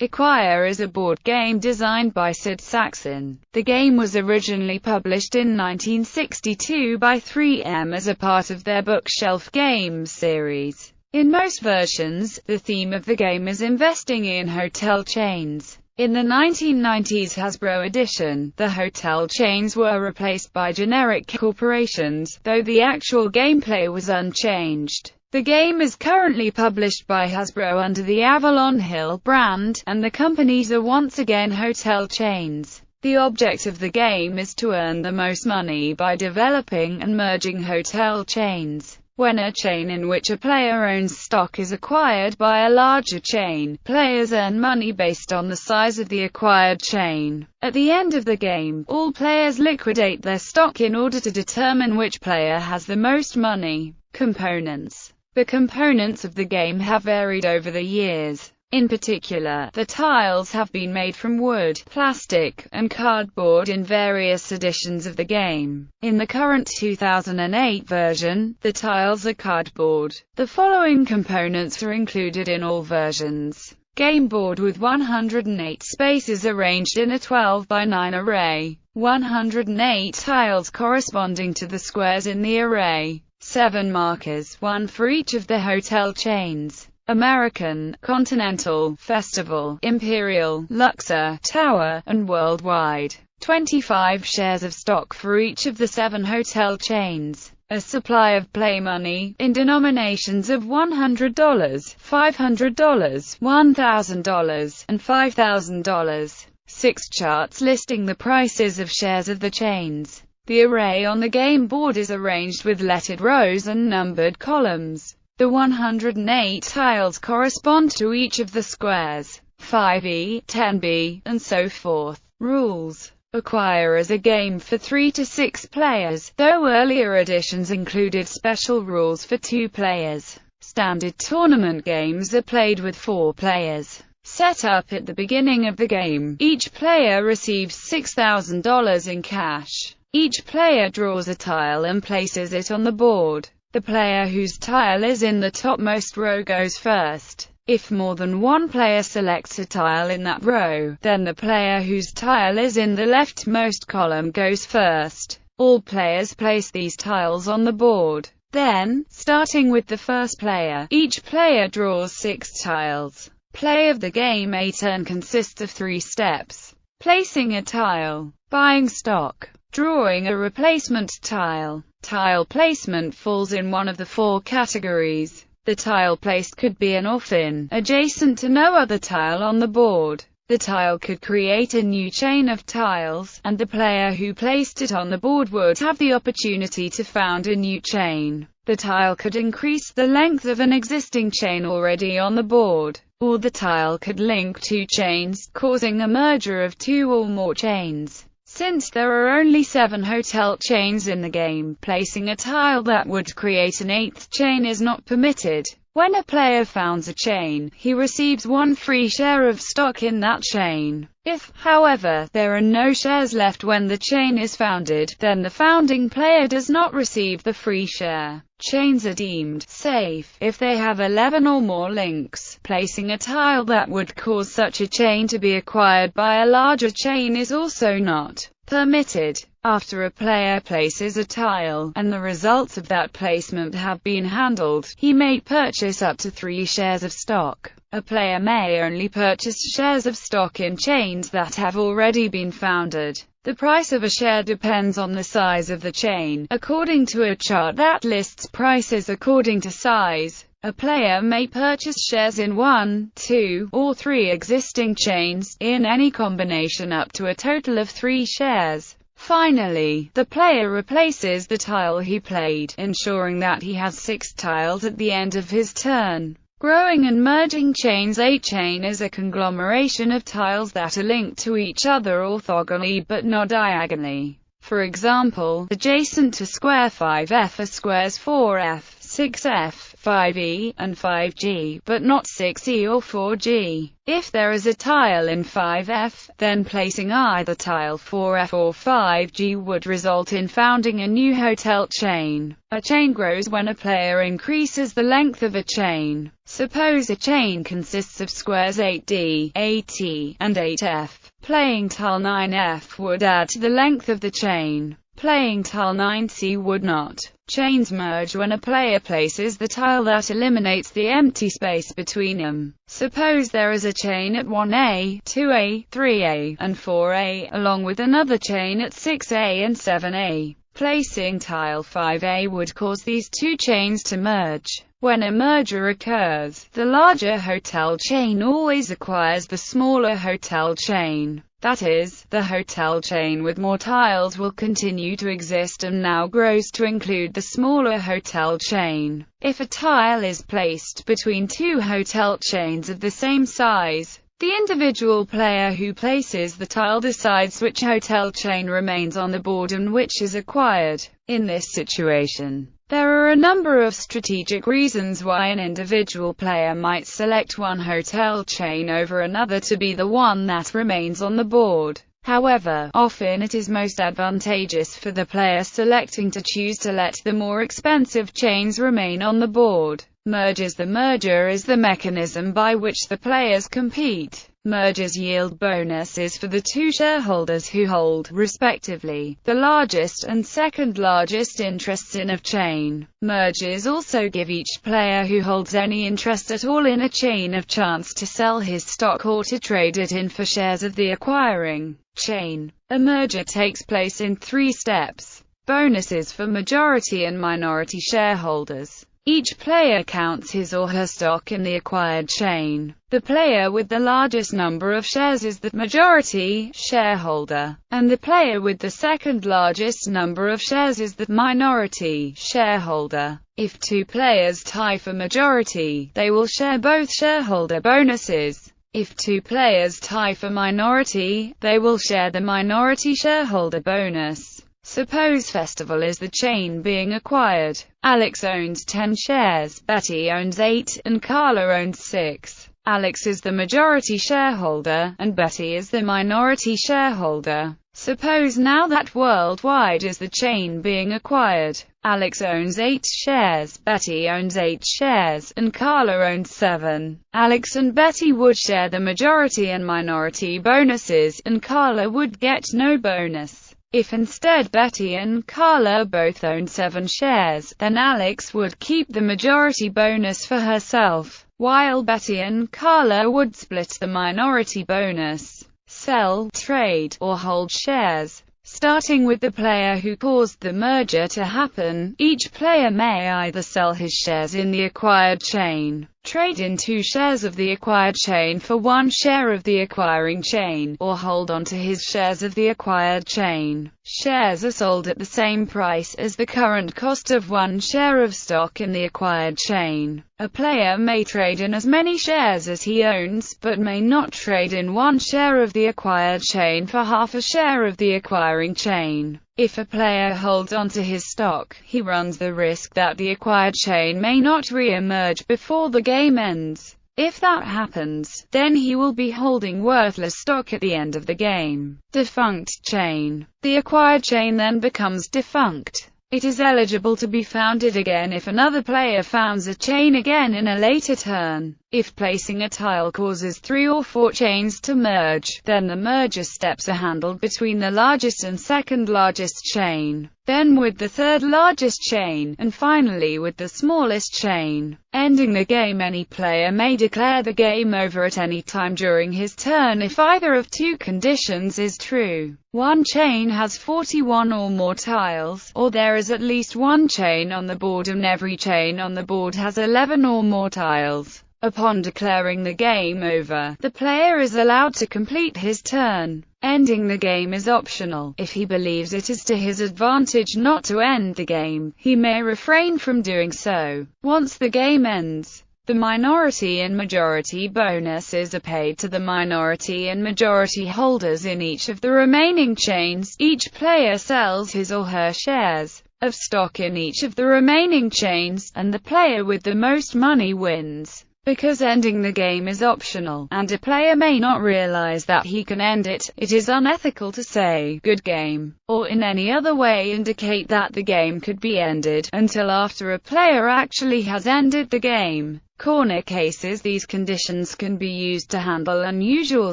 Acquire is a board game designed by Sid Sackson. The game was originally published in 1962 by 3M as a part of their Bookshelf Games series. In most versions, the theme of the game is investing in hotel chains. In the 1990s Hasbro edition, the hotel chains were replaced by generic corporations, though the actual gameplay was unchanged. The game is currently published by Hasbro under the Avalon Hill brand, and the companies are once again hotel chains. The object of the game is to earn the most money by developing and merging hotel chains. When a chain in which a player owns stock is acquired by a larger chain, players earn money based on the size of the acquired chain. At the end of the game, all players liquidate their stock in order to determine which player has the most money. Components. The components of the game have varied over the years. In particular, the tiles have been made from wood, plastic, and cardboard in various editions of the game. In the current 2008 version, the tiles are cardboard. The following components are included in all versions. Game board with 108 spaces arranged in a 12 by 9 array. 108 tiles corresponding to the squares in the array. 7 markers, 1 for each of the hotel chains: American, Continental, Festival, Imperial, Luxor, Tower, and Worldwide. 25 shares of stock for each of the 7 hotel chains. A supply of play money, in denominations of $100, $500, $1,000, and $5,000. 6 charts listing the prices of shares of the chains. The array on the game board is arranged with lettered rows and numbered columns. The 108 tiles correspond to each of the squares, 5E, 10B, and so forth. Rules. Acquire is a game for 3 to 6 players, though earlier editions included special rules for 2 players. Standard tournament games are played with 4 players. Set up at the beginning of the game, each player receives $6,000 in cash. Each player draws a tile and places it on the board. The player whose tile is in the topmost row goes first. If more than one player selects a tile in that row, then the player whose tile is in the leftmost column goes first. All players place these tiles on the board. Then, starting with the first player, each player draws 6 tiles. Play of the game. A turn consists of 3 steps: placing a tile, buying stock, drawing a replacement tile. Tile placement falls in one of the 4 categories. The tile placed could be an or-in, adjacent to no other tile on the board. The tile could create a new chain of tiles, and the player who placed it on the board would have the opportunity to found a new chain. The tile could increase the length of an existing chain already on the board, or the tile could link 2 chains, causing a merger of 2 or more chains. Since there are only 7 hotel chains in the game, placing a tile that would create an 8th chain is not permitted. When a player founds a chain, he receives 1 free share of stock in that chain. If, however, there are no shares left when the chain is founded, then the founding player does not receive the free share. Chains are deemed safe if they have 11 or more links. Placing a tile that would cause such a chain to be acquired by a larger chain is also not permitted. After a player places a tile, and the results of that placement have been handled, he may purchase up to 3 shares of stock. A player may only purchase shares of stock in chains that have already been founded. The price of a share depends on the size of the chain, according to a chart that lists prices according to size. A player may purchase shares in 1, 2, or 3 existing chains, in any combination up to a total of 3 shares. Finally, the player replaces the tile he played, ensuring that he has 6 tiles at the end of his turn. Growing and merging chains. A chain is a conglomeration of tiles that are linked to each other orthogonally but not diagonally. For example, adjacent to square 5F are squares 4F, 6F, 5e, and 5g, but not 6e or 4g. If there is a tile in 5f, then placing either tile 4f or 5g would result in founding a new hotel chain. A chain grows when a player increases the length of a chain. Suppose a chain consists of squares 8d, 8e, and 8f. Playing tile 9f would add to the length of the chain. Playing tile 9c would not. Chains merge when a player places the tile that eliminates the empty space between them. Suppose there is a chain at 1a, 2a, 3a, and 4a, along with another chain at 6a and 7a. Placing tile 5a would cause these two chains to merge. When a merger occurs, the larger hotel chain always acquires the smaller hotel chain. That is, the hotel chain with more tiles will continue to exist and now grows to include the smaller hotel chain. If a tile is placed between two hotel chains of the same size, the individual player who places the tile decides which hotel chain remains on the board and which is acquired. In this situation, there are a number of strategic reasons why an individual player might select one hotel chain over another to be the one that remains on the board. However, often it is most advantageous for the player selecting to choose to let the more expensive chains remain on the board. Mergers. The merger is the mechanism by which the players compete. Mergers yield bonuses for the two shareholders who hold, respectively, the largest and second largest interests in a chain. Mergers also give each player who holds any interest at all in a chain a chance to sell his stock or to trade it in for shares of the acquiring chain. A merger takes place in 3 steps. Bonuses for majority and minority shareholders. Each player counts his or her stock in the acquired chain. The player with the largest number of shares is the majority shareholder, and the player with the second largest number of shares is the minority shareholder. If 2 players tie for majority, they will share both shareholder bonuses. If 2 players tie for minority, they will share the minority shareholder bonus. Suppose Festival is the chain being acquired. Alex owns 10 shares, Betty owns 8, and Carla owns 6. Alex is the majority shareholder, and Betty is the minority shareholder. Suppose now that Worldwide is the chain being acquired. Alex owns 8 shares, Betty owns 8 shares, and Carla owns 7. Alex and Betty would share the majority and minority bonuses, and Carla would get no bonus. If instead Betty and Carla both own 7 shares, then Alex would keep the majority bonus for herself, while Betty and Carla would split the minority bonus. Sell, trade, or hold shares. Starting with the player who caused the merger to happen, each player may either sell his shares in the acquired chain, trade in 2 shares of the acquired chain for 1 share of the acquiring chain, or hold on to his shares of the acquired chain. Shares are sold at the same price as the current cost of 1 share of stock in the acquired chain. A player may trade in as many shares as he owns, but may not trade in 1 share of the acquired chain for half a share of the acquiring chain. If a player holds onto his stock, he runs the risk that the acquired chain may not re-emerge before the game ends. If that happens, then he will be holding worthless stock at the end of the game. Defunct chain. The acquired chain then becomes defunct. It is eligible to be founded again if another player founds a chain again in a later turn. If placing a tile causes 3 or 4 chains to merge, then the merger steps are handled between the largest and second largest chain, then with the third largest chain, and finally with the smallest chain. Ending the game. Any player may declare the game over at any time during his turn if either of 2 conditions is true. One chain has 41 or more tiles, or there is at least 1 chain on the board and every chain on the board has 11 or more tiles. Upon declaring the game over, the player is allowed to complete his turn. Ending the game is optional. If he believes it is to his advantage not to end the game, he may refrain from doing so. Once the game ends, the minority and majority bonuses are paid to the minority and majority holders in each of the remaining chains. Each player sells his or her shares of stock in each of the remaining chains, and the player with the most money wins. Because ending the game is optional, and a player may not realize that he can end it, it is unethical to say, "good game," or in any other way indicate that the game could be ended, until after a player actually has ended the game. Corner cases. These conditions can be used to handle unusual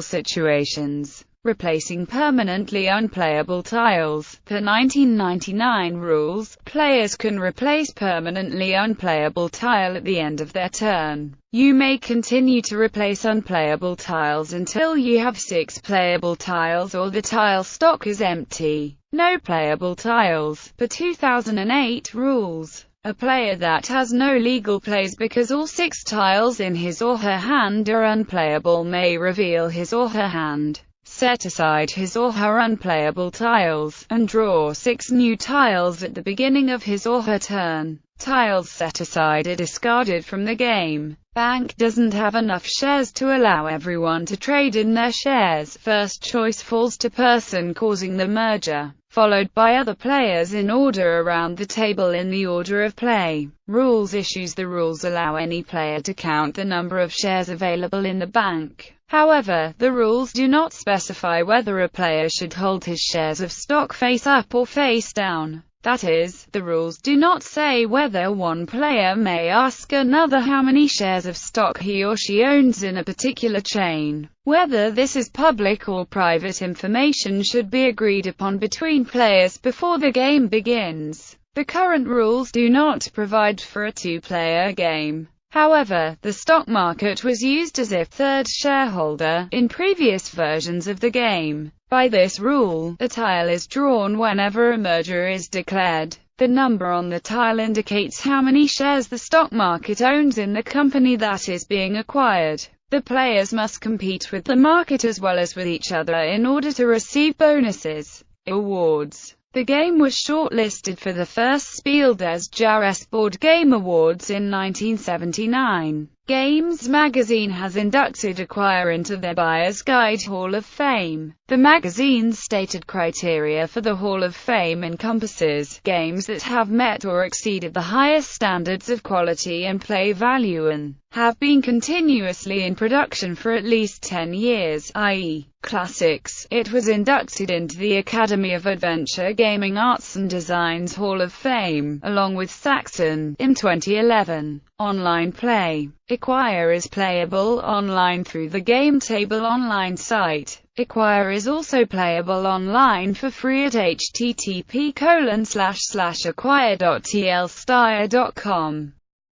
situations. Replacing permanently unplayable tiles. Per 1999 rules, players can replace permanently unplayable tile at the end of their turn. You may continue to replace unplayable tiles until you have 6 playable tiles or the tile stock is empty. No playable tiles. Per 2008 rules, a player that has no legal plays because all 6 tiles in his or her hand are unplayable may reveal his or her hand, set aside his or her unplayable tiles, and draw 6 new tiles at the beginning of his or her turn. Tiles set aside are discarded from the game. Bank doesn't have enough shares to allow everyone to trade in their shares. First choice falls to person causing the merger, followed by other players in order around the table in the order of play. Rules issues. The rules allow any player to count the number of shares available in the bank. However, the rules do not specify whether a player should hold his shares of stock face up or face down. That is, the rules do not say whether one player may ask another how many shares of stock he or she owns in a particular chain. Whether this is public or private information should be agreed upon between players before the game begins. The current rules do not provide for a 2-player game. However, the stock market was used as a third shareholder in previous versions of the game. By this rule, a tile is drawn whenever a merger is declared. The number on the tile indicates how many shares the stock market owns in the company that is being acquired. The players must compete with the market as well as with each other in order to receive bonuses. Awards. The game was shortlisted for the first Spiel des Jahres Board Game Awards in 1979. Games Magazine has inducted Acquire into their Buyer's Guide Hall of Fame. The magazine's stated criteria for the Hall of Fame encompasses games that have met or exceeded the highest standards of quality and play value and have been continuously in production for at least 10 years, i.e., classics. It was inducted into the Academy of Adventure Gaming Arts and Design's Hall of Fame, along with Sackson, in 2011. Online play. Acquire is playable online through the Game Table online site. Acquire is also playable online for free at http://acquire.tlstire.com.